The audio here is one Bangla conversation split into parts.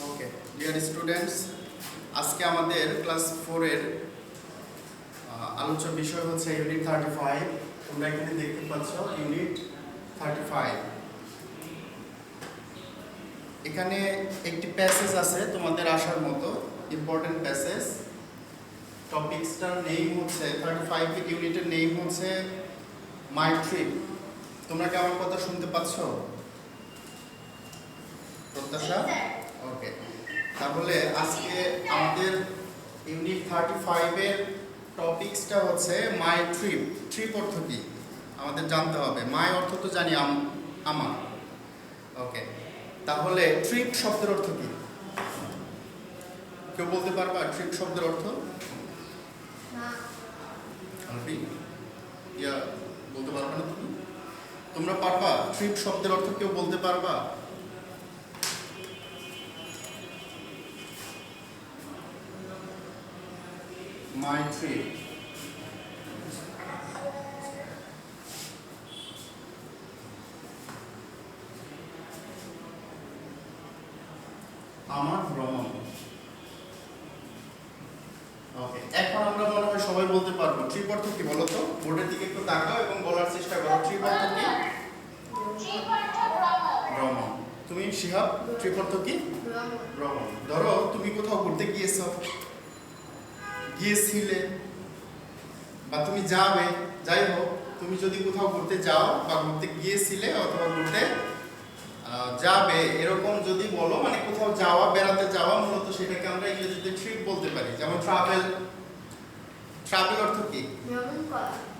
ওকে ডিয়ার স্টুডেন্টস, আজকে আমাদের ক্লাস 4 এর আলোচ্য বিষয় হচ্ছে ইউনিট 35। তোমরা এখানে দেখতে পাচ্ছ ইউনিট 35। এখানে একটি প্যাসেজ আছে তোমাদের আসার মতো, ইম্পর্টেন্ট প্যাসেজ। টপিকসটার নেম হচ্ছে 35 ইউনিটের নেম হচ্ছে মাই ট্রিপ। তোমরা কি আমার কথা শুনতে পাচ্ছ? প্রত্যাশা? ওকে, তাহলে আজকে আমাদের ইউনিট 35 এর টপিকসটা হচ্ছে মাই ট্রিপ। ট্রিপ অর্থ কি আমাদের জানতে হবে। মাই অর্থ তো জানি আমার। ওকে, তাহলে ট্রিপ শব্দের অর্থ কি? কেউ বলতে পারবা ট্রিপ শব্দের অর্থ? বলতে পারবা না তুমি? তোমরা পারবা? ট্রিপ শব্দের অর্থ কেউ বলতে পারবা? My trip. আমার ভ্রমণ। ওকে, এখন আমরা মনে হয় সবাই বলতে পারবো ট্রিপ অর্থ কি বলো তো? বোর্ডের দিকে একটু তাকাও এবং বলার চেষ্টা করো ট্রিপ অর্থ কি? ভ্রমণ। তুমি শিহাব, ট্রিপ অর্থ কি? ভ্রমণ। ধরো তুমি কোথাও ঘুরতে গিয়েছিলে বা তুমি যাবে, যাই হোক, তুমি যদি কোথাও ঘুরতে যাও বা ঘুরতে গিয়েছিলে অথবা ঘুরতে যাবে, এরকম যদি বলো, মানে কোথাও যাওয়া, বেড়াতে যাওয়া, মূলত সেটাকে আমরা ইংরেজিতে ট্রিপ বলতে পারি। যেমন ট্রাভেল। ট্রাভেল অর্থ কি?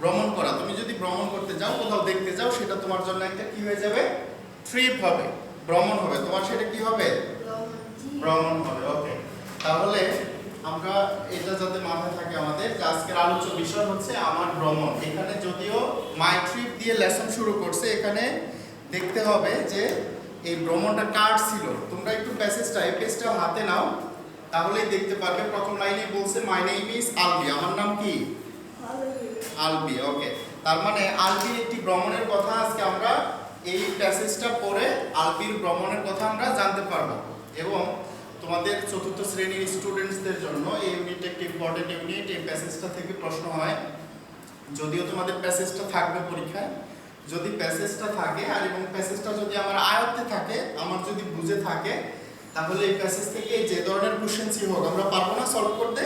ভ্রমণ করা। তুমি যদি ভ্রমণ করতে যাও, কোথাও দেখতে যাও, সেটা তোমার জন্য একটা কি হয়ে যাবে? ট্রিপ হবে, ভ্রমণ হবে। তোমার সেটা কি হবে? ভ্রমণ হবে। ওকে, তাহলে আমরা এটা যাতে মাথায় থাকে আমাদের, যে আজকের আলোচ্য বিষয় হচ্ছে আমার ভ্রমণ। এখানে যদিও মাই ট্রিপ দিয়ে লেসন শুরু করছে, এখানে দেখতে হবে যে এই ভ্রমণটা কার ছিল। তোমরা একটু প্যাসেজটা, এই পেজটা হাতে নাও, তাহলেই দেখতে পারবে। প্রথম লাইনে বলছে মাই নেম ইজ আলবি। আমার নাম কি? আলবি। ওকে, তার মানে আলবির একটি ভ্রমণের কথা আজকে আমরা এই প্যাসেজটা পড়ে আলবির ভ্রমণের কথা আমরা জানতে পারবো। এবং তোমাদের চতুর্থ শ্রেণীর স্টুডেন্টসদের জন্য এই ইউনিট একটি ইম্পর্টেন্ট ইউনিট। এই প্যাসেজটা থেকে প্রশ্ন হয়, যদিও তোমাদের প্যাসেজটা থাকবে পরীক্ষায়। যদি প্যাসেজটা থাকে আর এবং প্যাসেজটা যদি আমার আয়ত্তে থাকে, আমার যদি বুঝে থাকে, তাহলে এই প্যাসেজ থেকে যে ধরনের কোশ্চেনই হোক আমরা পারবো না সলভ করতে?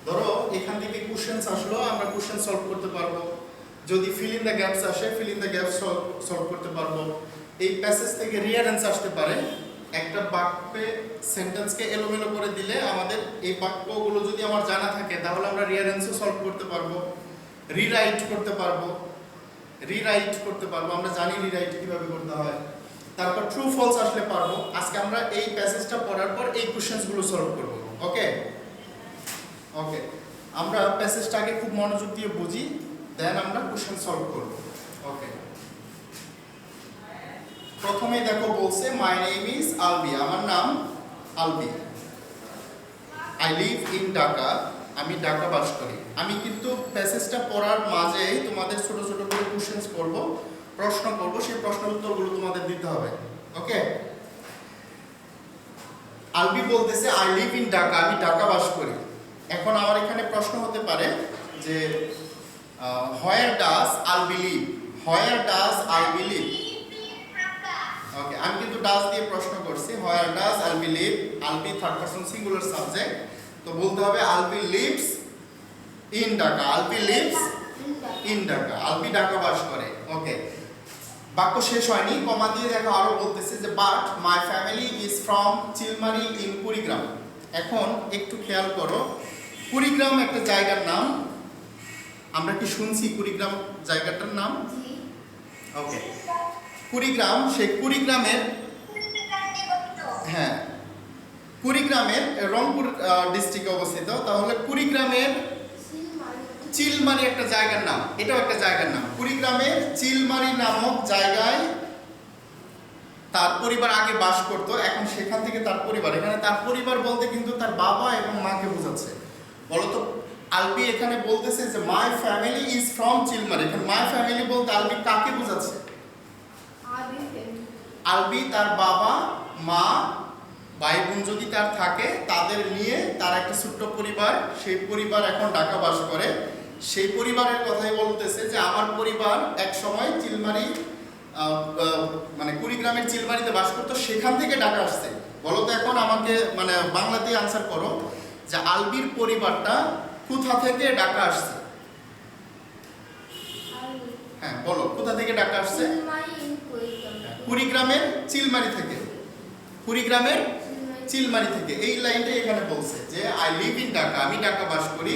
ধরো এখান থেকে কোশ্চেনস আসলো, আমরা কোশ্চেন সলভ করতে পারবো। যদি ফিল ইন দ্য গ্যাপস আসে, fill in the gaps solve করতে পারবো। এই প্যাসেজ থেকে রিয়ারেন্স আসতে পারে। একটা বাক্যে সেন্টেন্সকে এলোমেলো করে দিলে আমাদের এই বাক্যগুলো যদি আমার জানা থাকে, তাহলে আমরা রিয়ারেন্সও সলভ করতে পারবো, রিরাইট করতে পারবো। আমরা জানি রিরাইট কিভাবে করতে হয়। তারপর ট্রু ফলস আসলে পারবো। আজকে আমরা এই প্যাসেজটা পড়ার পর এই কোশ্চেনগুলো সলভ করব। ওকে ওকে, আমরা প্যাসেজটাকে খুব মনোযোগ দিয়ে বুঝি, দেন আমরা কোশ্চেন সলভ করব। ওকে, প্রথমেই দেখো বলছে মাই নেম ইজ আলবি। আমার নাম Albi. I live in Dhaka. আমি ঢাকা বাস করি। আমি কিন্তু প্যাসেজটা পড়ার মাঝেই তোমাদের ছোট ছোট করে কোশ্চেন করব, প্রশ্ন করব, সেই প্রশ্নের উত্তরগুলো তোমাদের দিতে হবে। ওকে, আলবি বলতেছে আই লিভ ইন ঢাকা। আমি ঢাকা বাস করি। এখন আমার এখানে প্রশ্ন হতে পারে যে where does Albi live? Where does Albi live? Okay, আমি কিন্তু ডাজ দিয়ে প্রশ্ন করছি। Where does Albi live? Albi third person singular subject, তো বলতে হবে Albi lives in Dhaka. Albi lives in Dhaka. Albi Dhaka বাস করে। ওকে, বাক্য শেষ হয়নি, কমা দিয়ে দেখো আরো বলতেছে যে but my family is from Chilmari in Kurigram. এখন একটু খেয়াল করো, কুড়িগ্রাম একটা জায়গার নাম। আমরা কি শুনছি কুড়িগ্রাম জায়গাটার নাম? ওকে, কুড়িগ্রাম, সেই কুড়িগ্রামের, হ্যাঁ, কুড়িগ্রামের রংপুর ডিস্ট্রিক্টে অবস্থিত। তাহলে কুড়িগ্রামের চিলমারি একটা জায়গার নাম, এটাও একটা জায়গার নাম। কুড়িগ্রামের চিলমারি নামক জায়গায় তার পরিবার আগে বাস করতো, এখন সেখান থেকে তার পরিবার। এখানে তার পরিবার বলতে কিন্তু তার বাবা এবং মাকে বোঝাচ্ছে। বলতো আলবি এখানে বলতেছে যে মাই ফ্যামিলি ইজ ফ্রম চিলমারি। এখানে মাই ফ্যামিলি বলতে আলবি কাকে বোঝাচ্ছে? আলবি তার বাবা, মা ভাই বোন যদি তার থাকে তাদের নিয়ে তার একটা ছোট্ট পরিবার, সেই পরিবার এখন ঢাকা বাস করে। সেই পরিবারের কথাই বলতেছে যে আমার পরিবার এক সময় চিলমারি মানে কুড়িগ্রামের চিলমারিতে বাস করতো, সেখান থেকে ঢাকা আসছে। বলো তো এখন আমাকে মানে বাংলাতেই আনসার করো যে আলবির পরিবারটা কোথা থেকে ঢাকা আসছে। হ্যাঁ বলো, কোথা থেকে ঢাকা আসছে? কুড়িগ্রামের চিলমারি থেকে। কুড়িগ্রামের চিলমারি থেকে। এই লাইনটা এখানে বলছে যে আই লিভ ইন ঢাকা, আমি ঢাকা বাস করি,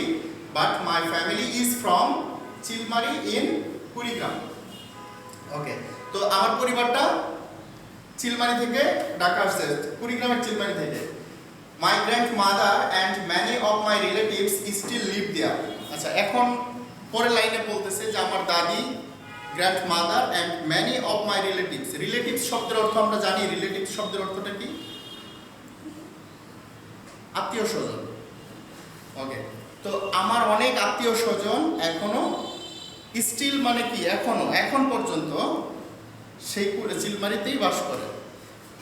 but my family is from Chilmari in Kurigram. Okay, তো আমার পরিবারটা চিলমারি থেকে ঢাকা আসছে, কুড়িগ্রামের চিলমারি থেকে। My grandmother and many of my relatives still live there. আচ্ছা, এখন পরের লাইনে বলতেছে যে আমার দাদি, grandmother and many of my relatives. Relatives শব্দের অর্থ আমরা জানি, রিলেটিভস শব্দের অর্থটা কি? আত্মীয় স্বজন। ওকে, তো আমার অনেক আত্মীয় স্বজন এখনো, স্টিল মানে কি এখনো, এখন পর্যন্ত সেই চিলমারিতেই বাস করে।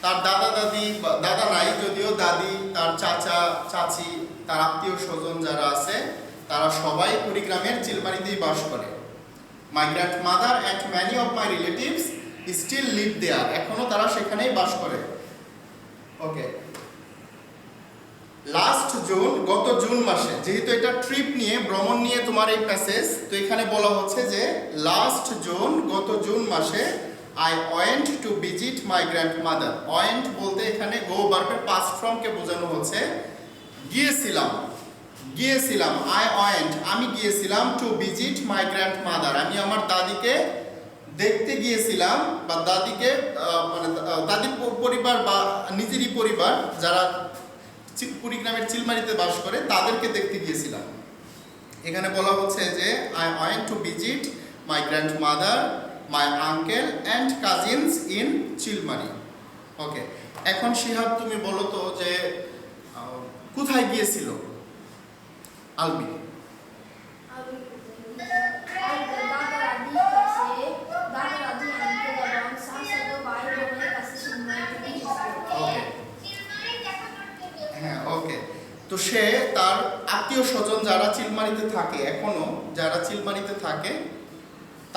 তার দাদা দাদি, দাদা নাই যদিও, দাদি, তার চাচা চাচি, তার আত্মীয় স্বজন যারা আছে তারা সবাই কুড়িগ্রামের চিলমারিতেই বাস করে। My grandmother and many of my relatives still live there. এখনো তারা সেখানেই বাস করে। ওকে, লাস্ট জুন, গত জুন মাসে, যেহেতু এটা ট্রিপ নিয়ে, ভ্রমণ নিয়ে তোমার এই প্যাসেজ, তো এখানে বলা হচ্ছে যে লাস্ট জুন, গত জুন মাসে I went to visit my grandmother. Went বলতে এখানে গো ভার্বের পাস্ট ফর্মকে বোঝানো হচ্ছে। গিয়েছিলাম, গিয়েছিলাম, I went, আমি গিয়েছিলাম, to visit my grandmother, আমি আমার দাদিকে দেখতে গিয়েছিলাম, বা দাদিকে মানে দাদির পরিবার বা নিজেরই পরিবার যারা কুড়িগ্রামের চিলমারিতে বাস করে তাদেরকে দেখতে গিয়েছিলাম। এখানে বলা হচ্ছে যে I went to visit my grandmother, my uncle and cousins in Chilmari. ওকে, এখন শিহাব তুমি বলো তো যে কোথায় গিয়েছিল আলবি? হ্যাঁ, ওকে, তো সে তার আত্মীয় স্বজন যারা চিলমারিতে থাকে, এখনো যারা চিলমারিতে থাকে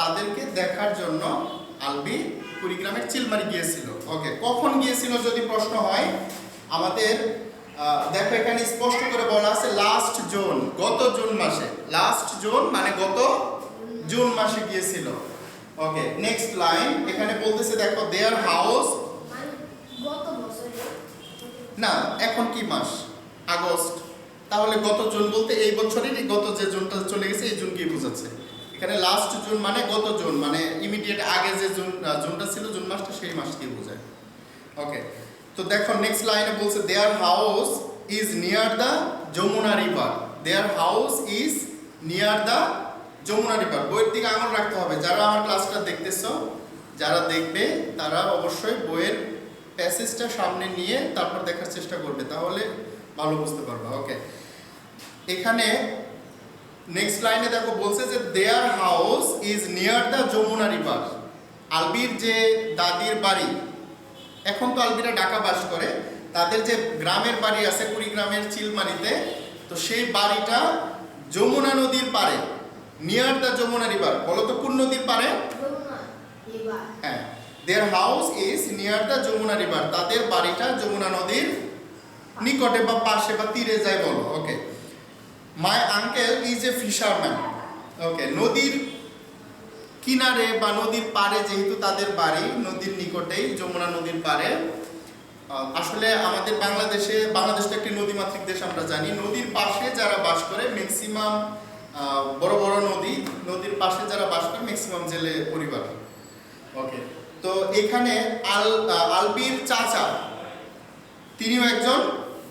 তাদেরকে দেখার জন্য আলবি কুড়িগ্রামের চিলমারি গিয়েছিল। ওকে, কখন গিয়েছিল যদি প্রশ্ন হয়, আমাদের দেখো এখানে স্পষ্ট করে বলা আছে লাস্ট জুন, গত জুন মাসে। লাস্ট জুন মানে গত জুন মাসে গিয়েছিল। ওকে, নেক্সট লাইন এখানে বলতেছে দেখো দেয়ার হাউস, না এখন কি মাস? আগস্ট। তাহলে গত জুন বলতে এই বছরেরই গত যে জুনটা চলে গেছে এই জুনকেই বোঝাচ্ছে। এখানে লাস্ট জুন মানে গত জুন, মানে ইমিডিয়েট আগে যে জুনটা ছিল, জুন মাসটা, সেই মাসকেই বোঝায়। ওকে, তো দেখো নেক্সট লাইনে বলছে their house is near the Jamuna river. Their house is near the Jamuna river. বইয়ের দিকে আঙুল রাখতে হবে। যারা আমার ক্লাসটা দেখতেছো, যারা দেখবে তারা অবশ্যই বইয়ের প্যাসেজটা সামনে নিয়ে তারপর দেখার চেষ্টা করবে, তাহলে ভালো বুঝতে পারবে। ওকে, এখানে নেক্সট লাইনে দেখো বলছে যে their house is near the Jamuna river. আলবির যে দাদির বাড়ি, এখন তো আলবিরা ঢাকা বাস করে, তাদের যে গ্রামের বাড়ি আছে কুড়িগ্রামের চিলমারিতে, তো সেই বাড়িটা যমুনা নদীর পাড়ে, নিয়ার দ্য যমুনা রিভার। বলো তো কোন নদীর পাড়ে? হ্যাঁ, their house is near the Jamuna river, তাদের বাড়িটা যমুনা নদীর নিকটে বা পাশে বা তীরে যায় বলো। Okay, my uncle is a fisherman. Okay, নদীর কিনারে বা নদীর পাড়ে যেহেতু তাদের বাড়ি, নদীর নিকটেই, যমুনা নদীর পাড়ে। আসলে আমাদের বাংলাদেশ তো একটি নদীমাতৃক দেশ, আমরা জানি। নদীর পাশে যারা বাস করে ম্যাক্সিমাম বড় বড় নদীর পাশে যারা বাস করে ম্যাক্সিমাম জেলে পরিবার। ওকে, তো এখানে আলবির চাচা, তিনিও একজন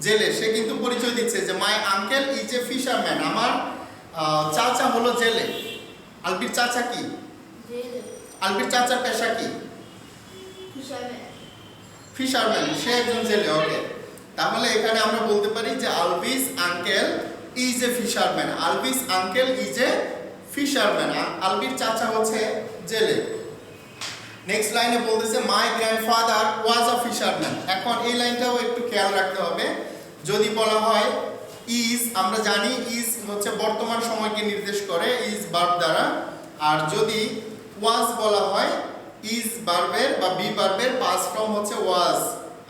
জেলে। সে কিন্তু পরিচয় দিচ্ছে যে মাই আঙ্কেল ইজ এ ফিশারম্যান, আমার চাচা হলো জেলে। আলবির চাচা কি? আলবির চাচার পেশা কি? ফিশারম্যান, সে একজন জেলে। ওকে, তাহলে এখানে আমরা বলতে পারি যে Albi's uncle is a fisherman. Albi's uncle is a fisherman, আলবির চাচা হচ্ছে জেলে। নেক্সট লাইনে বলতেছে my grandfather was a fisherman. এখন এই লাইনটাও একটু খেয়াল রাখতে হবে। যদি বলা হয় ইজ, আমরা জানি ইজ হচ্ছে বর্তমান সময়কে নির্দেশ করে ইজ ভার্ব দ্বারা। আর যদি ওয়াজ বলা হয়, ইজ ভার্বের বা বি ভার্বের পাস্ট ফর্ম হচ্ছে ওয়াজ।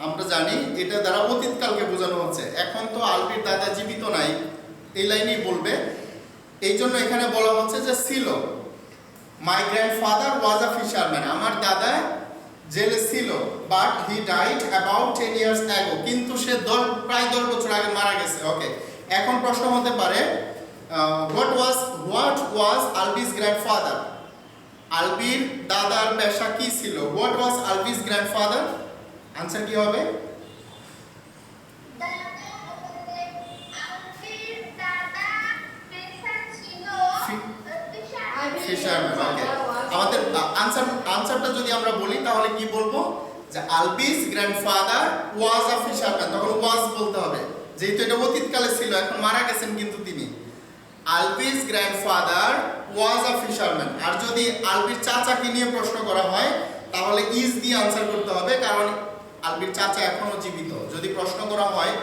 আমরা জানি এটা দ্বারা অতীতকালকে বোঝানো হচ্ছে। এখন তো আলবির দাদা জীবিত নাই, এই লাইনেই বলবে। এই জন্য এখানে বলা হচ্ছে যে ছিল। My grandfather was a fisherman, আমার দাদা জেলে ছিল, but he died about 10 years ago, কিন্তু সে প্রায় 10 বছর আগে মারা গেছে। ওকে, এখন প্রশ্ন হতে পারে হোয়াট ওয়াজ আলবিস গ্র্যান্ডফাদার, আলবির দাদার পেশা কি ছিল? What was আলবিস grandfather? আনসার কি হবে? ফিশারম্যান। ওকে, আমাদের আনসারটা যদি আমরা বলি তাহলে কি বলবো? যে আলবিস গ্র্যান্ডফাদার ওয়াজ আ ফিশারম্যান, তখন ওয়াজ বলতে হবে, যেহেতু এটা অতীতকালে ছিল, এখন মারা গেছেন কিন্তু তিনি। আলবিস গ্র্যান্ডফাদার ওয়াজ আ ফিশারম্যান। আর যদি আলবির চাচাকে নিয়ে প্রশ্ন করা হয় তাহলে ইজ দিয়ে আনসার করতে হবে, কারণ আলবির চাচা এখনো জীবিত। যদি প্রশ্ন করা হয়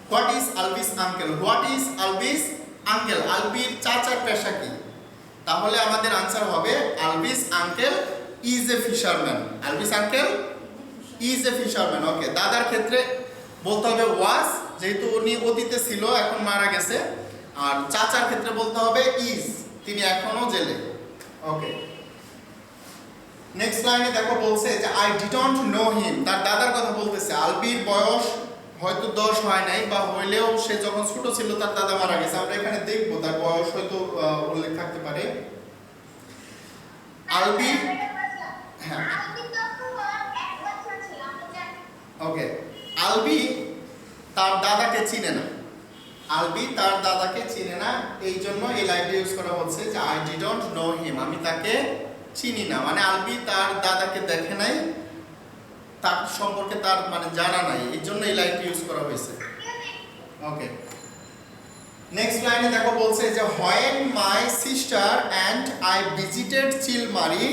what is Albi's uncle, what is Albi's uncle, আলবির চাচার পেশা কি, তাহলে আমাদের আনসার হবে Albi's uncle is a fisherman. Albi's uncle is a fisherman. Okay, দাদার ক্ষেত্রে বলতে হবে ওয়াজ, যেহেতু উনি অতীতে ছিল, এখন মারা গেছে। আর চাচার ক্ষেত্রে বলতে হবে ইজ, তিনি এখনো জেলে। ওকে, নেক্সট লাইনে দেখো বলছে যে আই ডিডন্ট নো হিম, তার দাদার কথা বলতেছে। আলবির বয়স হয়তো 10 হয় নাই, বা হইলেও সে যখন ছোট ছিল তার দাদা মারা গেছে। আমরা এখানে দেখবো তার বয়স হয়তো উল্লেখ থাকতে পারে। আলবি, হ্যাঁ, ওকে, আলবি তার দাদাকে চিনে না, আলবি তার দাদাকে চিনে না, এই জন্য এই লাইনটা ইউজ করা হচ্ছে যে আই ডিডন্ট নো হিম, আমি তাকে চিনি না। মানে আলবি তার দাদাকে দেখে নাই, তার সম্পর্কে তার মানে জানা নাই, এই জন্য এই লাইনটা ইউজ করা হয়েছে। ওকে, নেক্সট লাইনে দেখো বলছে যে when my sister and I visited Chilmari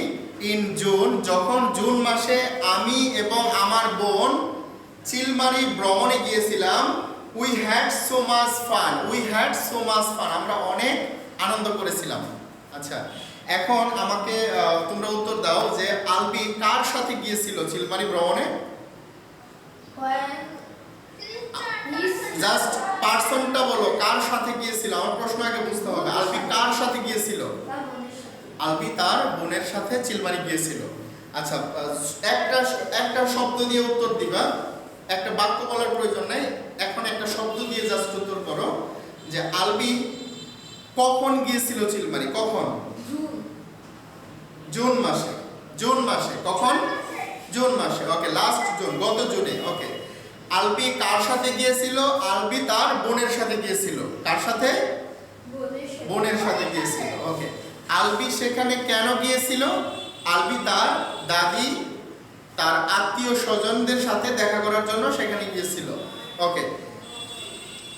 in June, যখন জুন মাসে আমি এবং আমার বোন চিলমারি ভ্রমণে গিয়েছিলাম, we had so much fun, we had so much fun, আমরা অনেক আনন্দ করেছিলাম। আচ্ছা, এখন আমাকে তোমরা উত্তর দাও যে আলবি কার সাথে গিয়েছিল চিলমারি ভ্রমণে? জাস্ট পারসনটা বলো, কার সাথে গিয়েছিল? আমার প্রশ্ন আগে বুঝতে হবে, আলবি কার সাথে গিয়েছিল? আলবি তার বোনের সাথে চিলমারি গিয়েছিল। আচ্ছা, একটা শব্দ দিয়ে উত্তর দিবা, একটা বাক্য বলার প্রয়োজন নাই, এখন একটা শব্দ দিয়ে জাস্ট উত্তর করো যে আলবি কখন গিয়েছিল চিলমারি, কখন? জুন মাসে। জুন মাসে কখন? জুন মাসে। ওকে, লাস্ট জুন, গত জুনে। ওকে, আলবি কার সাথে গিয়েছিল? আলবি তার বোনের সাথে গিয়েছিল। কার সাথে? বোনের সাথে গিয়েছিল। ওকে, আলবি সেখানে কেন গিয়েছিল? আলবি তার দাদি, তার আত্মীয় স্বজনদের সাথে দেখা করার জন্য সেখানে গিয়েছিল। ওকে,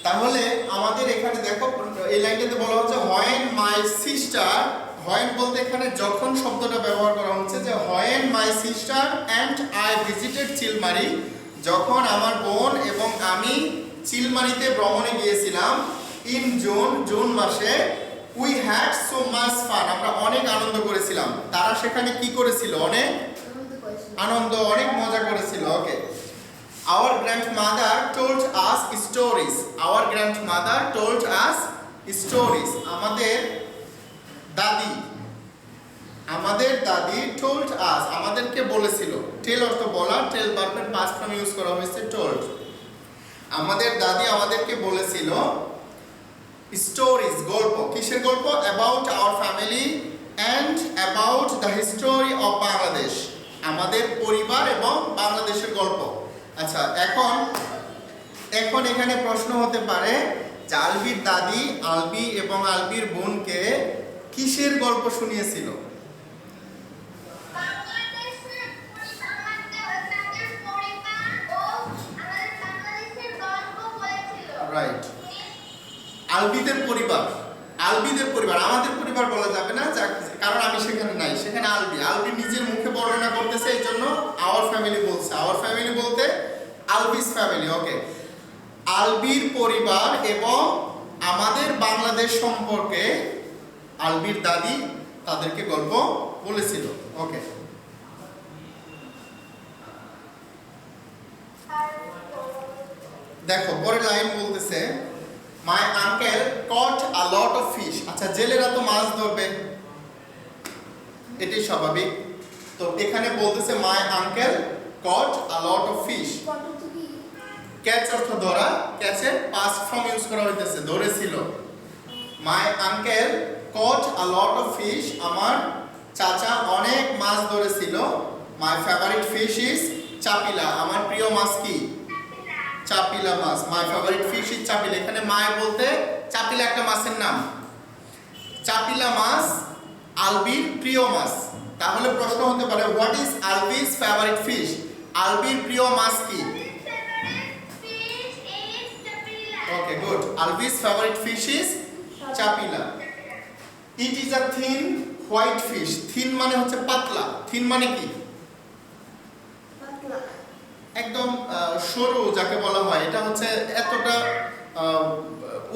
তাহলে আমাদের এখানে দেখো এই লাইনটাতে বলা হচ্ছে হোয়েন মাই সিস্টার, হোয়েন বলতে এখানে যখন শব্দটা ব্যবহার করা হচ্ছে, যে when my sister and I visited Chilmari, যখন আমার বোন এবং আমি চিলমারিতে ভ্রমণে গিয়েছিলাম, ইন জুন, জুন মাসে, we had so much fun, আমরা অনেক আনন্দ করেছিলাম। তারা সেখানে কি করেছিল? অনেক আনন্দ, অনেক মজা করেছিল। ওকে, our grandmother told us stories, our grandmother told us stories, আমাদের দাদি told us, আমাদেরকে বলেছিল। টেল অর্থ বলা, টেল ভার্বের পাস্ট ফর্ম ইউজ করা হয়েছে told। আমাদের দাদি আমাদেরকে বলেছিল স্টোরিজ, গল্প। কিসের গল্প? About our family and about the history of Bangladesh, আমাদের পরিবার এবং বাংলাদেশের গল্প। আচ্ছা, এখন এখানে প্রশ্ন হতে পারে যে আলবির দাদি আলবি এবং আলবির বোনকে কিসের গল্প শুনিয়েছিল? রাইট, আলবিদের পরিবার, আলবিদের পরিবার, আমাদের পরিবার বলা যাবে না, কারণ আমি সেখানে নাই, সেখানে আলবি নিজের মুখে বর্ণনা করতেছে, এই জন্য আওয়ার ফ্যামিলি বলছে। আওয়ার ফ্যামিলি বলতে আলবিস ফ্যামিলি। ওকে, আলবির পরিবার এবং আমাদের বাংলাদেশ সম্পর্কে আলবির দাদি তাদেরকে গল্প বলেছিল। ওকে, দেখো পরের লাইন বলতেছে my uncle caught a lot of fish. আচ্ছা, জেলেরা তো মাছ ধরবে, এটাই স্বাভাবিক। তো এখানে বলতেছে my uncle caught a lot of fish. Catch অর্থ ধরা, ক্যাচের পাস্ট ফর্ম ইউজ করা হইতেছে, ধরেছিল। My uncle caught a lot of fish, আমার চাচা অনেক মাছ ধরেছিল। My favourite fish is chapila, আমার প্রিয় মাছ কি? চাপিলা মাছ। My favourite fish is chapila, এখানে মাই বলতে চাপিলা একটা মাছের নাম। চাপিলা মাছ আলবির প্রিয় মাছ। তাহলে প্রশ্ন হতে পারে what is Albi's favourite fish? আলবির প্রিয় মাছ কি? Okay, good. Albi's favourite fish is chapila. It is a thin white fish. Thin মানে হচ্ছে পাতলা। থিন মানে কি? একদম সরু যাকে বলা হয়। এটা হচ্ছে এতটা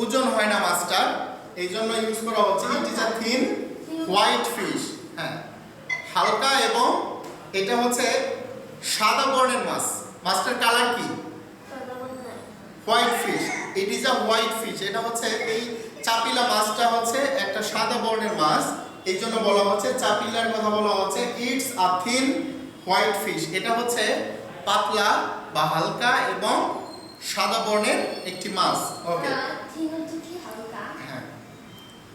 ওজন হয় না মাছটার, এই জন্য ইউজ করা হচ্ছে ইট is a thin white fish. হ্যাঁ, হালকা, এবং এটা হচ্ছে সাদা বর্ণের মাছ। মাছটার কালার কি? White fish. It is a white fish. এটা হচ্ছে এই চাপিলা মাছটা হচ্ছে একটা সাদা বর্ণের মাছ, এই জন্য বলা হচ্ছে চাপিলার কথা বলা হচ্ছে it's a thin white fish. এটা হচ্ছে পাতলা বা হালকা এবং সাদা বর্ণের একটি মাছ। ওকে, হ্যাঁ,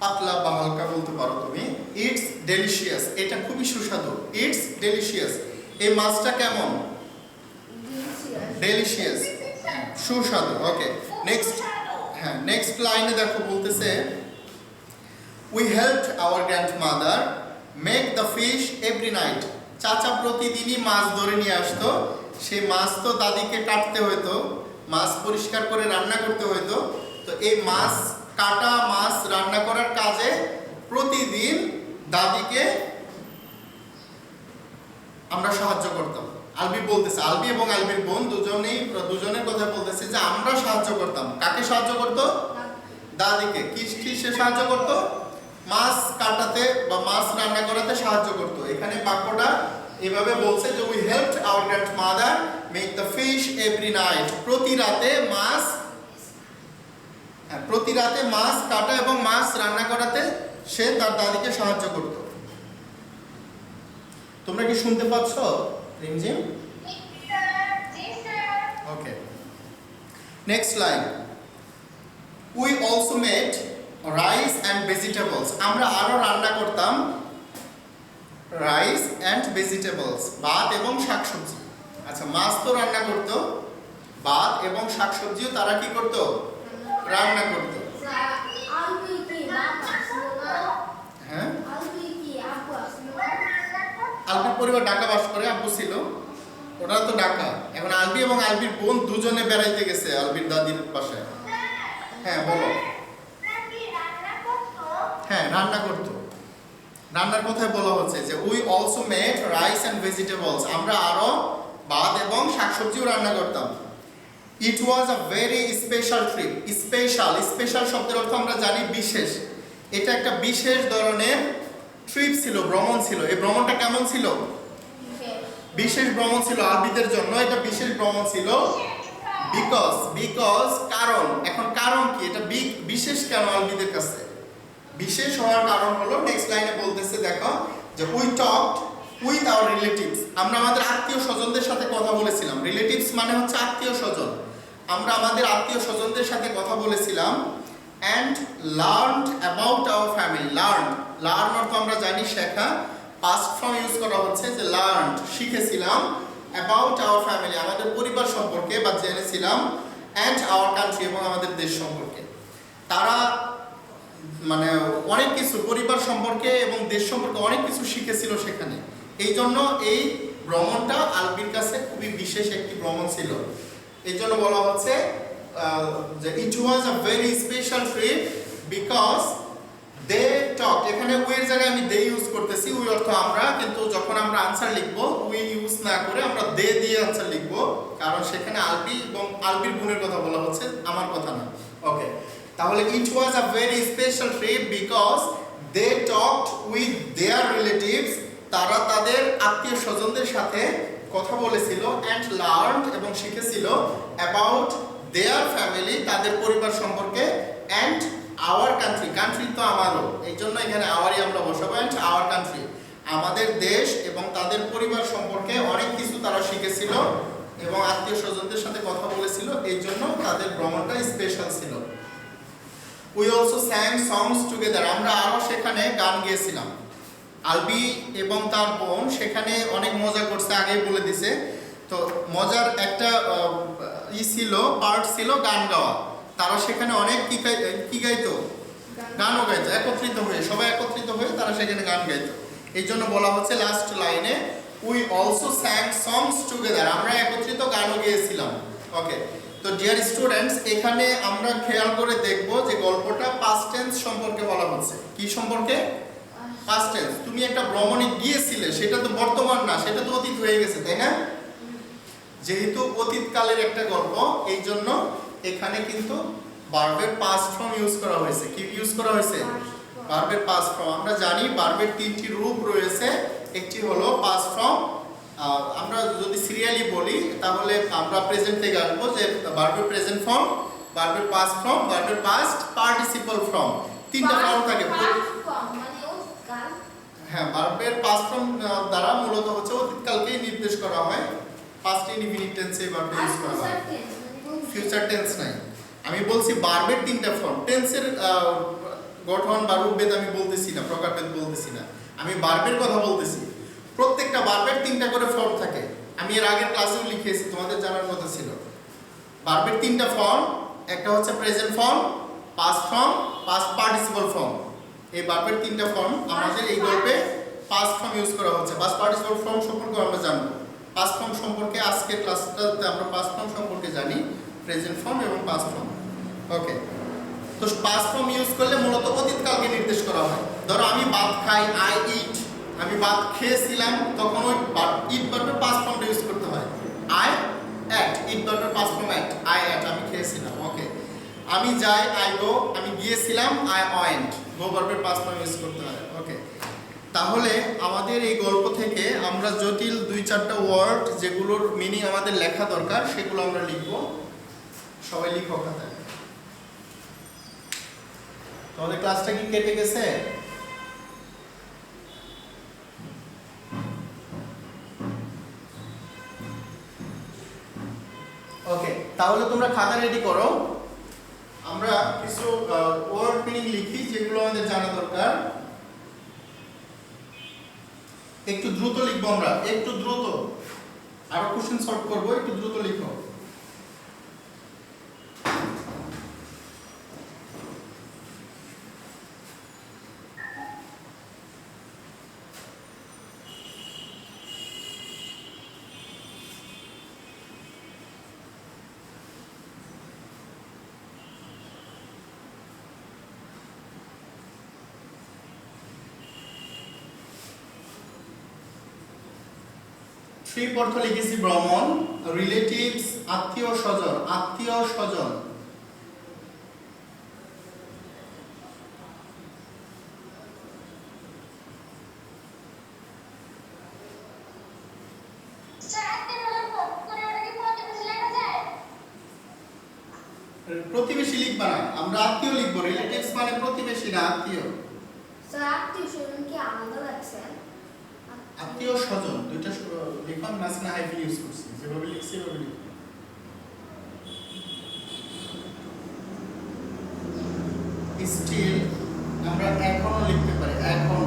পাতলা বা হালকা বলতে পারো তুমি। ইটস ডেলিশিয়াস, এটা খুবই সুস্বাদু। ইটস ডেলিশিয়াস, এই মাছটা কেমন? ডেলিশিয়াস, সুস্বাদু। ওকে, নেক্সট। হ্যাঁ, নেক্সট লাইনে দেখো বলতেছে we helped our grandmother make the fish every night. চাচা প্রতিদিনই মাছ ধরে নিয়ে আসতো। সেই মাছ তো দাদিকে কাটতে হতো, মাছ পরিষ্কার করে রান্না করতে হতো। তো এই মাছ কাটা, মাছ রান্না করার কাজে প্রতিদিন দাদিকে আমরা সাহায্য করতাম। আলবি বলতেছে, আলবি এবং আলবির বোন দুজনের কথা বলতেছে যে আমরা সাহায্য করতাম। কাকে সাহায্য করতো? দাদিকে। কিসে সাহায্য করতো? মাছ কাটাতে বা মাছ রান্না করাতে সাহায্য করতো। এখানে বাক্যটা এভাবে বলছে যে we helped our grandmother make the fish every night. প্রতি রাতে মাছ কাটা এবং মাছ রান্না করাতে সে তার দাদিকে সাহায্য করত। তোমরা কি শুনতে পাচ্ছ Rimjhim? Okay, next line we also made rice and vegetables. আমরা আরো রান্না করতাম রাইস অ্যান্ড ভেজিটেবলস, ভাত এবং শাকসবজি। আচ্ছা, মাছ তো রান্না করতো, ভাত এবং শাকসবজিও তারা কি করতো? রান্না করতো। হ্যাঁ, আলবির পরিবার ঢাকা বাস করে, আব্বু ছিল, ওটা তো ঢাকা। এখন আলবি এবং আলবির বোন দুজনে বেড়াইতে গেছে আলবির দাদির বাসায়। হ্যাঁ, বলো। হ্যাঁ, রান্না করতো। রান্নার কথায় বলা হচ্ছে যে we also made rice and vegetables. আমরা আরো ভাত এবং শাকসবজিও রান্না করতাম। It was a very special trip. Special শব্দের অর্থ আমরা জানি বিশেষ। এটা একটা বিশেষ ধরনের ট্রিপ ছিল, ভ্রমণ ছিল। এই ভ্রমণটা কেমন ছিল? বিশেষ ভ্রমণ ছিল আলবিদের জন্য। এটা বিশেষ ভ্রমণ ছিল বিকজ কারণ। এখন কারণ কি? এটা বিশেষ কেন আলবিদের কাছে? বিশেষ হওয়ার কারণ হলো নেক্সট লাইনে বলতেছে, দেখো যে we talked with our relatives. আমরা আমাদের আত্মীয় স্বজনদের সাথে কথা বলেছিলাম। রিলেটিভস মানে হচ্ছে আত্মীয় স্বজন। আমরা আমাদের আত্মীয় স্বজনদের সাথে কথা বলেছিলাম। And learned about our family. Learn অর্থ আমরা জানি শেখা, পাস্ট ফর্ম ইউজ করা হচ্ছে যে লার্নড, শিখেছিলাম। অ্যাবাউট আওয়ার ফ্যামিলি, আমাদের পরিবার সম্পর্কে বা জেনেছিলাম। অ্যান্ড আওয়ার কান্ট্রি, এবং আমাদের দেশ সম্পর্কে। তারা মানে অনেক কিছু পরিবার সম্পর্কে এবং দেশ সম্পর্কে অনেক কিছু শিখেছিল সেখানে। এই জন্য এই ভ্রমণটা আলবির কাছে খুবই বিশেষ একটি ভ্রমণ ছিল। এই জন্য বলা হচ্ছে যে it was a very special trip because they talk. এখানে উই এর জায়গায় আমি দে ইউজ করতেছি। উই অর্থ আমরা, কিন্তু যখন আমরা আনসার লিখবো উই ইউজ না করে আমরা দে দিয়ে আনসার লিখবো, কারণ সেখানে আলবি এবং আলবির বোনের কথা বলা হচ্ছে। আমার কথা না। ওকে, তাহলে it was a very special trip because they talked with their relatives, তারা তাদের আত্মীয় স্বজনদের সাথে কথা বলেছিল, অ্যান্ড লার্নড এবং শিখেছিল অ্যাবাউট দেয়ার ফ্যামিলি, তাদের পরিবার সম্পর্কে, অ্যান্ড আওয়ার কান্ট্রি, কান্ট্রি তো আমারও, এই জন্য এখানে আওয়ারই আমরা বসাবো, অ্যান্ড আওয়ার কান্ট্রি, আমাদের দেশ এবং তাদের পরিবার সম্পর্কে অনেক কিছু তারা শিখেছিল এবং আত্মীয় স্বজনদের সাথে কথা বলেছিল, এই জন্য তাদের ভ্রমণটা স্পেশাল ছিল। উই অলসো স্যাং সংস টুগেদার, আমরা আরও সেখানে গান গেয়েছিলাম। আলবি এবং তার বোন সেখানে অনেক মজা করছে, আগেই বলে দিছে। তো মজার একটা ছিল, পার্ট ছিল গান গাওয়া। তারা সেখানে অনেক কি গাইতো, গানও গাইতো, একত্রিত হয়ে, সবাই একত্রিত হয়ে তারা সেখানে গান গাইতো। এই জন্য বলা হচ্ছে লাস্ট লাইনে উই অলসো স্যাং সংস টুগেদার, আমরা একত্রিত গানও গেয়েছিলাম। ওকে, তো ডিয়ার স্টুডেন্টস, এখানে আমরা খেয়াল করে দেখব যে গল্পটা পাস্ট টেন্স সম্পর্কে বলা হচ্ছে। কি সম্পর্কে? Past tense. তুমি একটা ভ্রমণে গিয়েছিলে, সেটা তো বর্তমান না, সেটা তো অতীত হয়ে গেছে, তাই না? যেহেতু অতীতকালের একটা গল্প, এই জন্য এখানে কিন্তু ভার্বের পাস্ট ফর্ম ইউজ করা হয়েছে। কি ইউজ করা হয়েছে? ভার্বের পাস্ট ফর্ম। আমরা জানি ভার্বের তিনটি রূপ রয়েছে, একটি হলো পাস্ট ফর্ম। আমরা যদি সিরিয়ালি বলি তাহলে আমরা প্রেজেন্ট থেকে আসবো, যে ভার্বের প্রেজেন্ট ফর্ম, ভার্বের পাস্ট ফর্ম, ভার্বের পাস্ট পার্টিসিপল ফর্ম, তিনটা ফর্ম থাকে। হ্যাঁ, ভার্বের পাস্ট ফর্ম দ্বারা মূলত হচ্ছে অতীতকালকেই নির্দেশ করা হয়। পাস্ট ইনডিফিনিট টেন্সে ভার্ব ইউজ করা হয়, ফিউচার টেন্স নাই। আমি বলছি ভার্বের তিনটা ফর্ম, টেন্সের গঠন বা রূপভেদ আমি বলতেছি না, প্রকারভেদ বলতেছি না, আমি ভার্বের কথা বলতেছি। প্রত্যেকটা ভার্বের তিনটা করে ফর্ম থাকে, আমি এর আগের ক্লাসেও লিখেছি, তোমাদের জানার কথা ছিল। ভার্বের তিনটা ফর্ম, একটা হচ্ছে present form, past form, past participle form. এই ভার্বের তিনটা ফর্ম আমাদের এই গল্পে পাস্ট ফর্ম ইউজ করা হচ্ছে। পাস্ট পার্টিসিপল ফর্ম সম্পর্কে আমরা জানবো, পাস্ট ফর্ম সম্পর্কে আজকের ক্লাসটাতে আমরা পাস্ট ফর্ম সম্পর্কে জানি, প্রেজেন্ট ফর্ম এবং পাস্ট ফর্ম। ওকে, তো পাস্ট ফর্ম ইউজ করলে মূলত অতীতকালকে নির্দেশ করা হয়। ধরো আমি ভাত খাই, আই ইট, আমি ভাত খেয়েছিলাম, তখন ওই ইট ভার্বের পাস্ট ফর্মটা ইউজ করতে হয়। আই অ্যাট, ইট ভার্বের past form at, I at, আমি খেয়েছিলাম। ওকে, আমি যাই, আই গো, আমি গিয়েছিলাম, আই ওয়েন্ট, গো ভার্বের পাস্ট ফর্ম ইউজ করতে হয়। ওকে, তাহলে আমাদের এই গল্প থেকে আমরা জটিল 2-4টা ওয়ার্ড যেগুলোর মিনিং আমাদের লেখা দরকার সেগুলো আমরা লিখব। সবাই লিখো খাতায়। তোমাদের ক্লাসটা কি কেটে গেছে? ওকে, তাহলে তোমরা খাতা রেডি করো। আমরা কিছু ওয়ার্ড মিনিং লিখি যেগুলো আমাদের জানা দরকার। একটু দ্রুত লিখবো আমরা, একটু দ্রুত, আরো কোশ্চেন সলভ করবো, একটু দ্রুত লিখো। ট্রিপ অর্থ লিখেছি ভ্রমণ, রিলেটিভস আত্মীয় স্বজন, আত্মীয় স্বজন, প্রতিবেশী লিখবা না, আমরা আত্মীয় লিখবো। রিলেটিভস মানে প্রতিবেশী না, আত্মীয়। স্যার আত্মীয় স্বজন কি আলাদা লাগছে? আত্মীয় স্বজন দুইটা লিখন, মাঝখানে হাইফেন ইউজ করছি, যেভাবে লিখছি এভাবে লিখো। স্টিল আমরা এখনো লিখতে পারি, এখনো।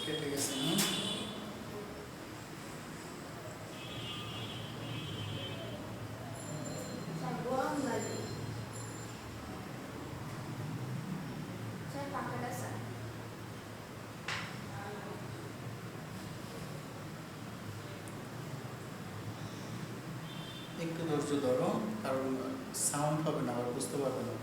কেটে গেছে না? স্যার গরম লাগে। ধরো, কারণ সাউন্ড হবে না, আবার বুঝতে পারবে না।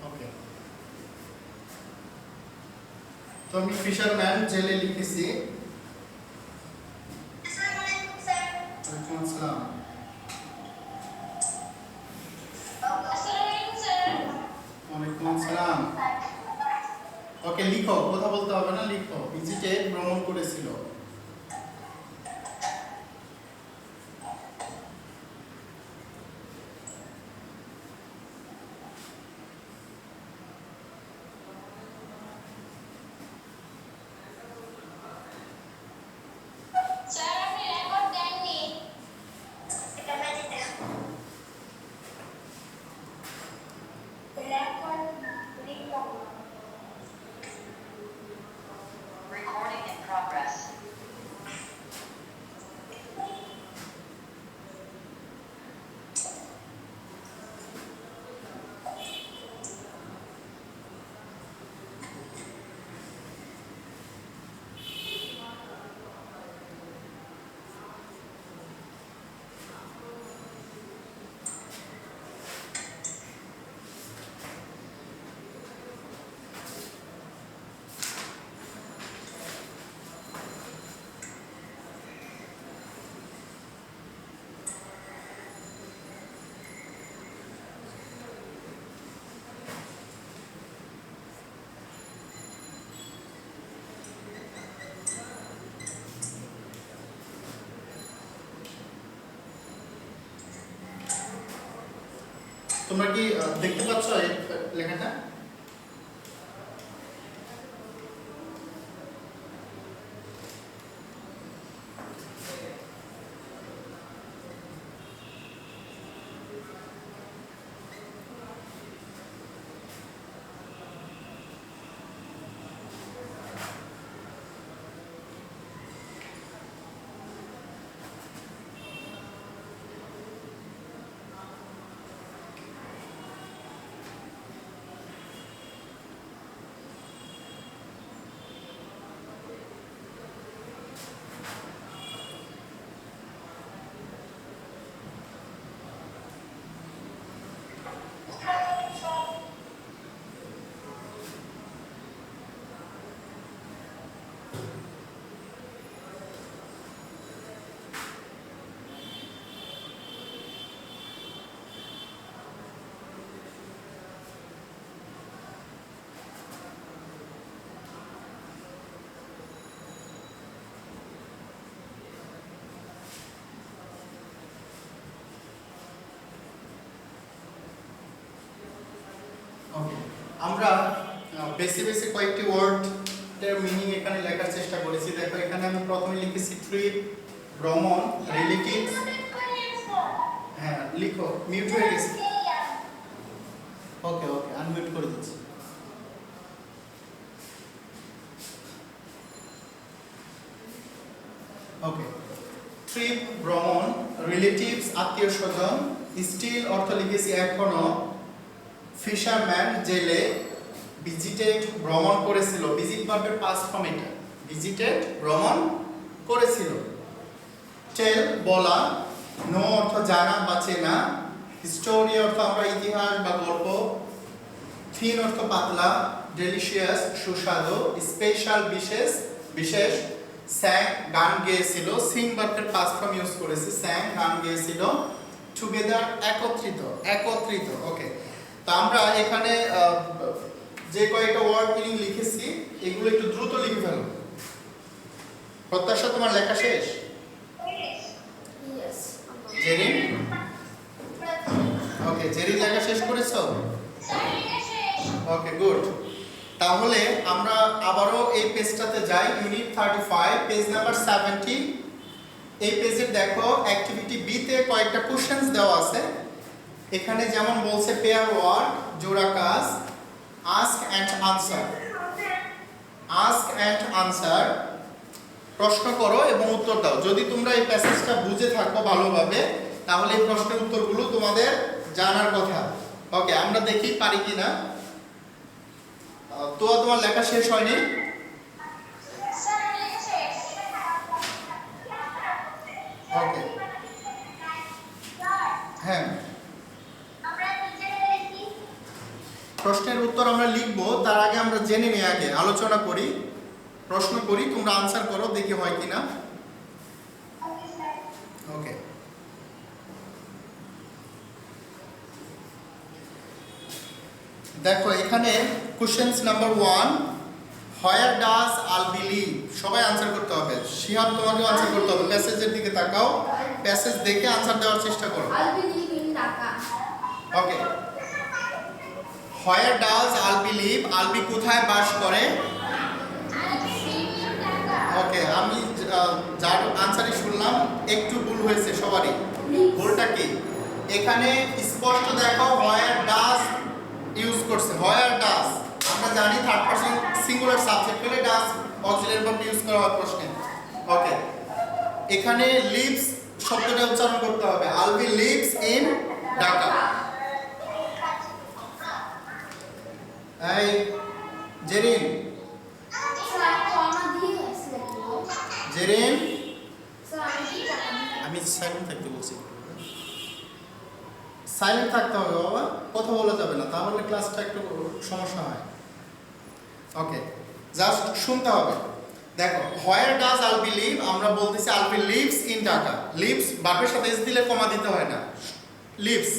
ওকে, তো আমি ফিশারম্যান জেলে লিখেছি। ওয়ালাইকুম আসসালাম। ওয়ালাইকুম আসসালাম। ওকে, লিখো, কথা বলতে হবে না, লিখো। ভিজিটে ভ্রমণ করেছিল। Recording in progress. তোমরা কি দেখতে পাচ্ছ এই লেখাটা? ওকে, আমরা বেশি বেশি কয়েকটি ওয়ার্ডের মিনিং এখানে লেখার চেষ্টা করেছি। দেখো, এখানে আমি প্রথমে লিখেছি ট্রিপ, ভ্রমণ, রিলেটিভস। হ্যাঁ, লিখো। মিউট হয়ে গেছে। ওকে ওকে, আনমিউট করে দিচ্ছি। ওকে, ট্রিপ ভ্রমণ, রিলেটিভস আত্মীয় স্বজন, স্টিল অর্থ লিখেছি এখনো, ফিশারম্যান জেলে, ভিজিটেড ভ্রমণ করেছিল, ভিজিট ভার্বের পাস্ট ফর্ম এটা, ভিজিটেড ভ্রমণ করেছিল, টেল বলা, নো অর্থ জানা বা চেনা, স্টোরি অর্থ আমরা ইতিহাস বা গল্প, থিন অর্থ পাতলা, ডেলিশিয়াস সুস্বাদু, স্পেশাল বিশেষ বিশেষ, স্যাং গান গেয়েছিল, সিং ভার্বের পাস্ট ফর্ম ইউজ করেছি, স্যাং গান গেয়েছিল, টুগেদার একত্রিত একত্রিত। ওকে, তো আমরা এখানে যে কয়েকটা ওয়ার্ড মিনিং লিখেছি এগুলো একটু দ্রুত লিখে ফেলো। প্রত্যাশা, তোমার লেখা শেষ? Yes. জেরিন? ওকে, জেরিন লেখা শেষ করেছো? ওকে, গুড। তাহলে আমরা আবারও এই পেজটাতে যাই, ইউনিট 35, পেজ নাম্বার 70। এই পেজে দেখো, অ্যাক্টিভিটি বি তে কয়েকটা কোশ্চেনস দেওয়া আছে। এখানে যেমন বলছে পেয়ার ওয়ার্ক, জোড়া কাজ, ask and answer. Ask and answer, প্রশ্ন করো এবং উত্তর দাও। যদি তোমরা এই প্যাসেজটা বুঝে থাকো ভালোভাবে, তাহলে এই প্রশ্নের উত্তরগুলো তোমাদের জানার কথা। ওকে, আমরা দেখি পারি কিনা। তো তোমার লেখা শেষ হয়নি? ওকে, হ্যাঁ, প্রশ্নের উত্তর আমরা লিখবো, তার আগে আমরা জেনে নিই, আগে আলোচনা করি, প্রশ্ন করি, তোমরা আনসার করো, দেখি হয় কিনা। ওকে, দেখো এখানে questions number 1, where does Albi live? সবাই আনসার করতে হবে। শিহাব, তোমাকে আনসার করতে হবে। প্যাসেজের দিকে তাকাও, প্যাসেজ দেখে আনসার দেওয়ার চেষ্টা করো। I'll be leaving Dhaka. Okay, where does Albi live? Albi কোথায় বাস করে? I'll be leaving Dhaka. ওকে, আমি যার আনসারই শুনলাম একটু ভুল হয়েছে সবারই। ভুলটা কি? এখানে স্পষ্ট দেখো হোয়ার ডাজ ইউজ করছে। হোয়ার ডাজ, আমরা জানি থার্ড পারসন সিঙ্গুলার সাবজেক্ট হলে ডাজ অক্সিলারি ভার্ব ইউজ করা হয় প্রশ্নে। ওকে, এখানে লিভস শব্দটা উচ্চারণ করতে হবে। Albi lives in Dhaka. এই জেরিন, Sir, comma দিয়ে আসলে কি? জেরিন, Sir, আমি কি টাকা দিই? আমি সাইলেন্ট থাকতে বলছি। সাইলেন্ট থাকতে হবে বাবা, কথা বলা যাবে না, তাহলে ক্লাসটা একটু সমস্যা হয়। ওকে, জাস্ট শুনতে হবে। দেখো, হোয়ার ডাজ আলবি লিভ? আমরা বলতেছি Albi lives in Dhaka. Lives বাপের সাথে এস দিলে কমা দিতে হয় না। Lives,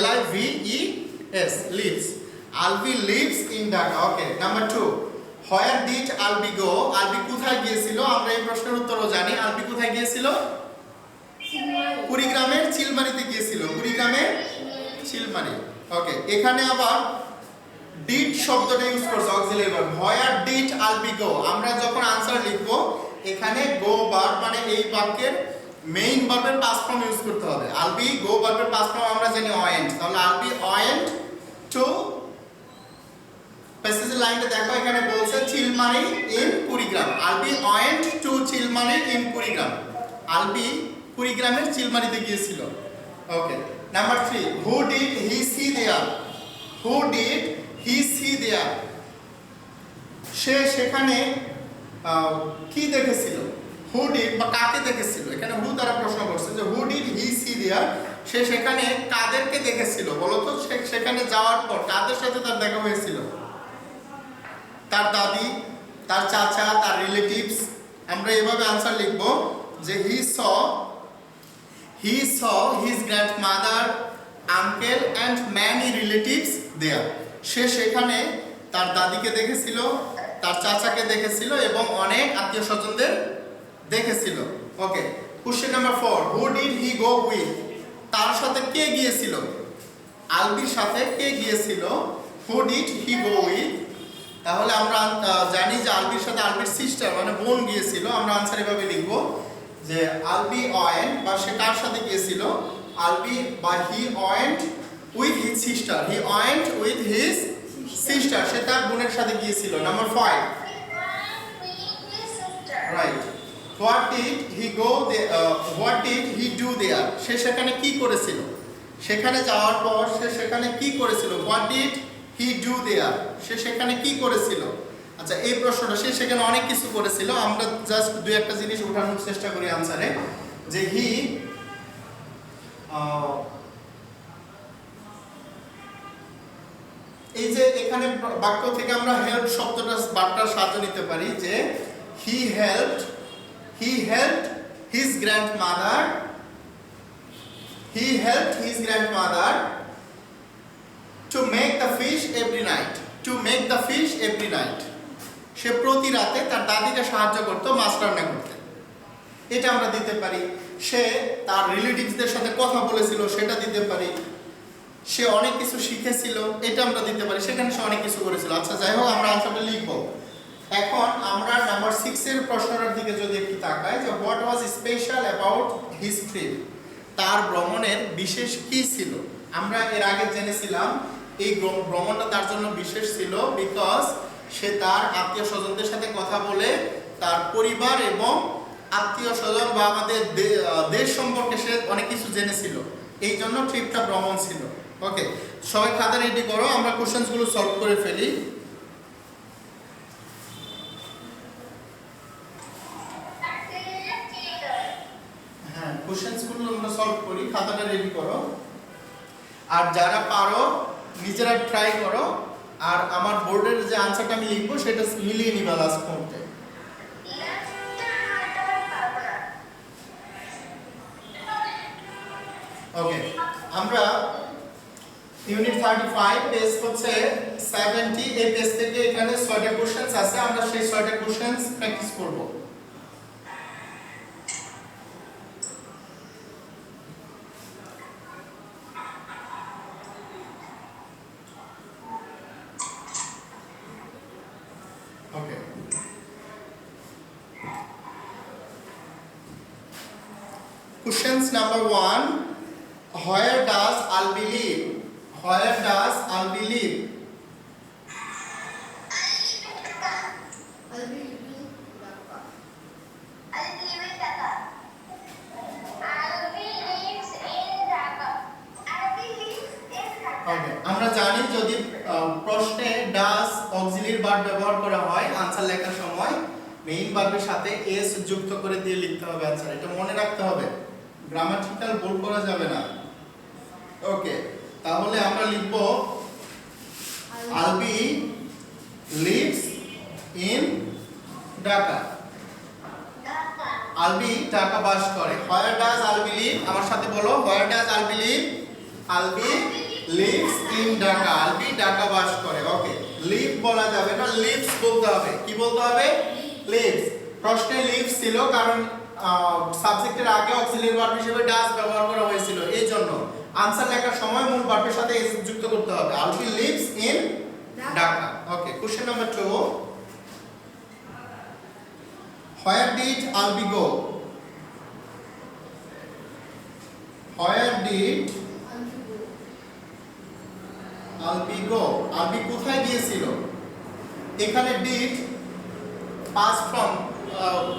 LIVES, lives. Albi lives in Dhaka. Okay, number 2, where did Albi go? Albi কোথায় গিয়েছিল? আমরা এই প্রশ্নের উত্তরও জানি। আলবি কোথায় গিয়েছিল? সিগন্যাল। কুড়িগ্রামের চিলমারিতে গিয়েছিল। কুড়িগ্রামের চিলমারি। ওকে, এখানে আবার ডিড শব্দটা ইউজ করছে auxiliary verb. Where did Albi go? আমরা যখন আনসার লিখব এখানে গো ভার্ব মানে এই বাক্যের মেইন ভার্বের পাস্ট ফর্ম ইউজ করতে হবে। আলবি গো ভার্বের পাস্ট ফর্ম আমরা জানি ওয়েন্ট, তাহলে আলবি ওয়েন্ট টু, প্যাসেজের লাইনটা দেখো, এখানে বলছে Chilmari in Kurigram. Albi went to Chilmari in Kurigram. Albi কুড়িগ্রামের চিলমারিতে গিয়েছিল। Okay, number 3, who did he see there? Who did he see there? সে সেখানে কি দেখেছিল? হু ডিড বা কাকে দেখেছিল? এখানে হু দ্বারা প্রশ্ন করছে যে হু ডিড হি সি দেয়ার? সে সেখানে কাদেরকে দেখেছিল? বলো তো, সেখানে যাওয়ার পর কাদের সাথে তার দেখা হয়েছিল? তার দাদি, তার চাচা, তার রিলেটিভস। আমরা এভাবে আনসার লিখব যে হি স his grandmother, uncle and many relatives there. সে সেখানে তার দাদিকে দেখেছিল, তার চাচাকে দেখেছিল এবং অনেক আত্মীয় স্বজনদের দেখেছিল। Okay, question number 4, who did he go with? তার সাথে কে গিয়েছিল? আলবির সাথে কে গিয়েছিল? Who did he go with? তাহলে আমরা জানি যে আলবির সাথে আলবির সিস্টার মানে বোন গিয়েছিল। আমরা আনসার এভাবে লিখব যে আলবি ওয়েন্ট, বা সে কার সাথে গিয়েছিল? আলবি বা he went with his sister. He went with his sister, সে তার বোনের সাথে গিয়েছিল। Number 5, right, what did he go what did he do there? সে সেখানে কি করেছিল? সেখানে যাওয়ার পর সে সেখানে কি করেছিল? What did he do there? সে সেখানে কি করেছিল? আচ্ছা, এই প্রশ্নটা, সে সেখানে অনেক কিছু করেছিল। আমরা জাস্ট দুই একটা জিনিস উঠানোর চেষ্টা করি আনসারে, যে হি এই যে এখানে বাক্য থেকে আমরা হেল্প শব্দটা বার্তার সাহায্য নিতে পারি যে he helped his grandmother to make the fish every night. সে প্রতি রাতে তার দাদিকে সাহায্য করতো মাছ রান্না করতে। এটা আমরা দিতে পারি। সে তার রিলেটিভসদের সাথে কথা বলেছিল, সেটা দিতে পারি। সে অনেক কিছু শিখেছিল, এটা আমরা দিতে পারি। সেখানে সে অনেক কিছু করেছিল। আচ্ছা, যাই হোক, আমরা আনসারটা লিখব। এখন আমরা নাম্বার 6 এর প্রশ্নটার দিকে যদি একটু তাকাই, যে what was special about his trip? তার ভ্রমণের বিশেষ কি ছিল? আমরা এর আগে জেনেছিলাম এই ভ্রমণটা তার জন্য বিশেষ ছিল বিকজ সে তার আত্মীয় স্বজনদের সাথে কথা বলে তার পরিবার এবং আত্মীয় স্বজন বা আমাদের দেশ সম্পর্কে সে অনেক কিছু জেনেছিল, এই জন্য ট্রিপটা ভ্রমণ ছিল। ওকে, সবাই খাতা রেডি করো, আমরা কোশ্চেন্সগুলো সলভ করে ফেলি। হ্যাঁ, কোশ্চেন্সগুলো আমরা সলভ করি, খাতাটা রেডি করো। আর যারা পারো নিজেরা ট্রাই করো, আর আমার বোর্ডের যে আনসারটা আমি লিখবো সেটা মিলিয়ে নিবা লাস্ট মুহূর্তে। ওকে, আমরা ইউনিট 35 পেজ হচ্ছে 70, এই পেজ থেকে এখানে 6টা কোশ্চেন্স আছে, আমরা সেই 6টা কোশ্চেন্স প্র্যাকটিস করব। ওকে, questions number 1, where does Albi live? Where does Albi live? ওকে, আমরা জানি যদি প্রশ্নে ডাস অক্সিলিয়ারি ভার্ব ব্যবহার করা হয় আনসার লেখার সময় মেইন ভার্বের সাথে এস যুক্ত করে দিয়ে লিখতে হবে আনসার, এটা মনে রাখতে হবে, গ্রামাটিক্যাল ভুল করা যাবে না। ওকে, তাহলে আমরা লিখব আলবি লিভস ইন ঢাকা। আলবি ঢাকা বাস করে। Where does Albi live? আমার সাথে বলো, where does Albi live? Albi lives in Dhaka. Albi Dhaka বাস করে। ওকে, লিভ বলা যাবে না, লিভস বলতে হবে। কি বলতে হবে? লিভস। প্রশ্নে লিভস ছিল কারণ সাবজেক্টের আগে অক্সিলিয়ারি ভার্ব হিসেবে ডাজ ব্যবহার করা হয়েছিল, এই জন্য আনসার লেখার সময় মূল ভার্বের সাথে এস যুক্ত করতে হবে। Albi lives in Dhaka. Okay, question number 2, where did Albi go? Where did Albi go? Albi কোথায় গিয়েছিল? এখানে did past from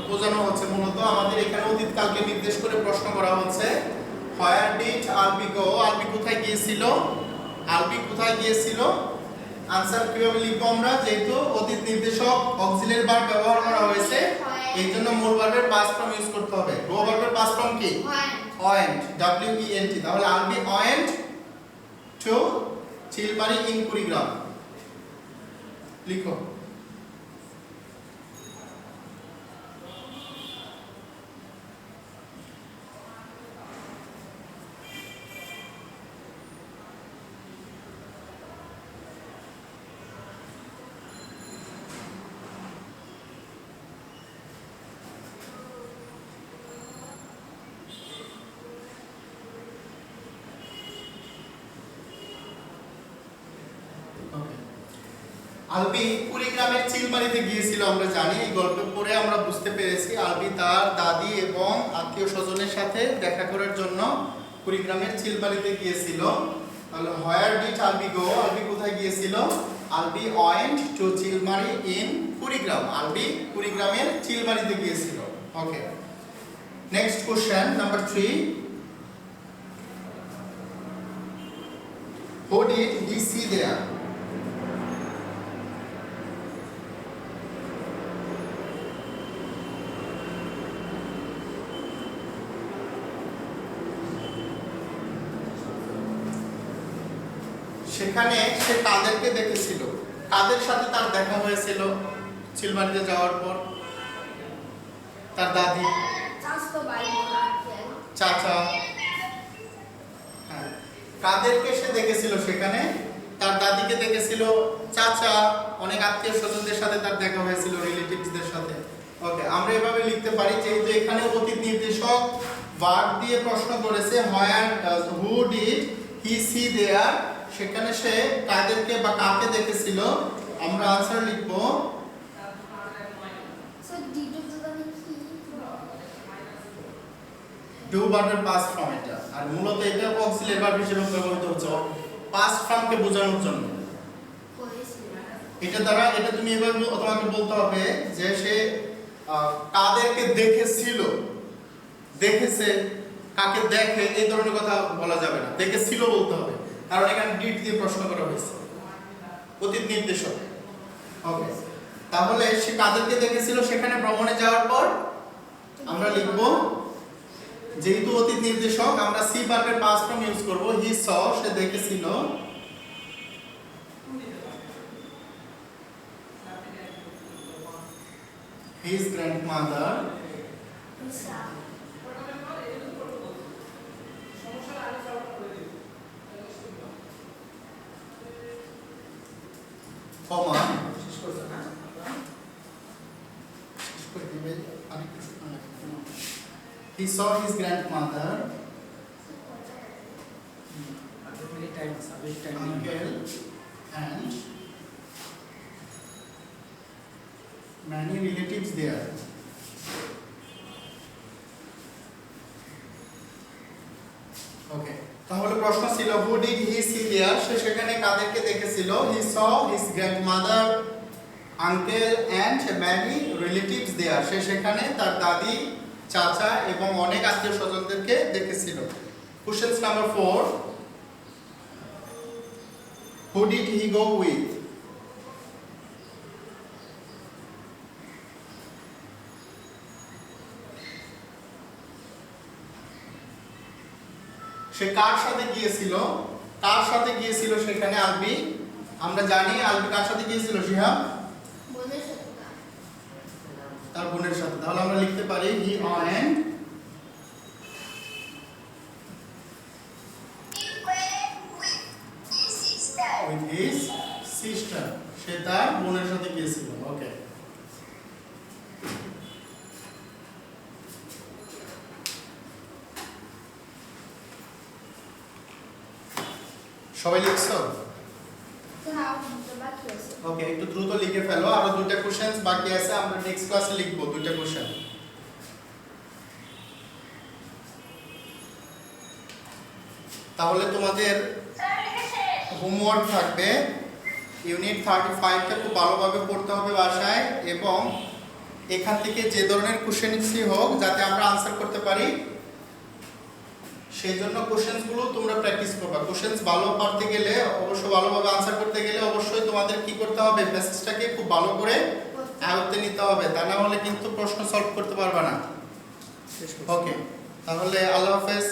বোঝানো হচ্ছে, মূলত আমাদের এখানে অতীত কালকে নির্দেশ করে প্রশ্ন করা হচ্ছে। where did Albi go? Albi কোথায় গিয়েছিল? আলবি কোথায় গিয়েছিল? আনসার কিভাবে লিখব আমরা? যেহেতু অতীত নির্দেশক অক্সিলিয়ারি ভার্ব ব্যবহার করা হয়েছে, এই জন্য মূল ভার্বের পাস্ট ফর্ম ইউজ করতে হবে। গো ভার্বের পাস্ট ফর্ম কি? Went, W E N T। তাহলে Albi went to Chilmari in Kurigram. লিখো। আলবি কুড়িগ্রামের চিলমারিতে গিয়েছিল, আমরা জানি, এই গল্প পড়ে আমরা বুঝতে পেরেছি আলবি তার দাদি এবং আত্মীয় স্বজনের সাথে দেখা করার জন্য কুড়িগ্রামের চিলমারিতে গিয়েছিল। তাহলে where did Albi go? Albi কোথায় গিয়েছিল? Albi went to Chilmari in Kurigram. Albi কুড়িগ্রামের চিলমারিতে গিয়েছিল। Okay, next question number 3, who did he see there? সেখানে সে কাদেরকে দেখেছিল? কাদের সাথে তার দেখা হয়েছিল চিলমারিতে যাওয়ার পর? তার দাদি, চাচা। হ্যাঁ, কাদেরকে সে দেখেছিল সেখানে? তার দাদিকে দেখেছিল, চাচা, অনেক আত্মীয় স্বজনদের সাথে তার দেখা হয়েছিল, রিলেটিভসদের সাথে। ওকে, আমরা এভাবে লিখতে পারি, যেহেতু এখানে অতীত নির্দেশক ভার্ব দিয়ে প্রশ্ন করেছে, হু ডিড হি সি দেয়ার, সেখানে সে কাদেরকে বা কাকে দেখেছিল, আমরা আনসার লিখব ডু ভার্বের পাস্ট ফর্ম এটা। আর মূলত এটা অক্সিলিয়ারি ভার্ব হিসেবে ব্যবহৃত হচ্ছে পাস্ট ফর্মকে বোঝানোর জন্য। এটা দ্বারা এটা তুমি এভাবে তোমাকে বলতে হবে যে সে কাদেরকে দেখেছিল, দেখেছে, কাকে দেখে, এই ধরনের কথা বলা যাবে না, দেখেছিল বলতে হবে, কারণ এখানে ডিড দিয়ে প্রশ্ন করা হয়েছে, অতীত নির্দেশক। ওকে, তাহলে সে কাদেরকে দেখেছিল সেখানে ভ্রমণে যাওয়ার পর আমরা লিখব, যেহেতু অতীত নির্দেশক আমরা সি ভার্বের পাস্ট ফর্ম ইউজ করব। হি স, সে দেখেছিল, his grandmother comma he saw his grandmother, uncle and many relatives there. ওকে, তাহলে প্রশ্ন ছিল who did he see there, সে সেখানে কাদেরকে দেখেছিল? he saw his grandmother, uncle and many relatives there, সে সেখানে তার দাদি, চাচা এবং অনেক আত্মীয় স্বজনদেরকে দেখেছিল। Question number 4, who did he go with? সে কার সাথে গিয়েছিল? কার সাথে গিয়েছিল সেখানে আলবি, আমরা জানি আলবি কার সাথে গিয়েছিল? শিহাব বোনের সাথে না। তার বোনের সাথে। তাহলে আমরা লিখতে পারি হি went with his sister, সে তার বোনের সাথে গিয়েছিল। ওকে, সবাই লিখছো? তো নাও কিন্তু বাকি আছে। ওকে, একটু দ্রুত লিখে ফেলো, আরো দুইটা কোশ্চেন বাকি আছে, আমরা নেক্সট ক্লাসে লিখবো দুইটা কোশ্চেন। তাহলে তোমাদের হোমওয়ার্ক থাকবে, ইউনিট 35টা খুব ভালোভাবে পড়তে হবে বাসায়, এবং এখান থেকে যে ধরনের কোশ্চেনই হোক যাতে আমরা আনসার করতে পারি সেই জন্য কোশ্চেনগুলো তোমরা প্র্যাকটিস করবা। কোশ্চেনস ভালো পারতে গেলে, অবশ্য ভালোভাবে আনসার করতে গেলে অবশ্যই তোমাদের কি করতে হবে? মেসেজটাকে খুব ভালো করে আয়ত্তে নিতে হবে, তা না হলে কিন্তু প্রশ্ন সলভ করতে পারবে না। ওকে, তাহলে আল্লাহ হাফেজ।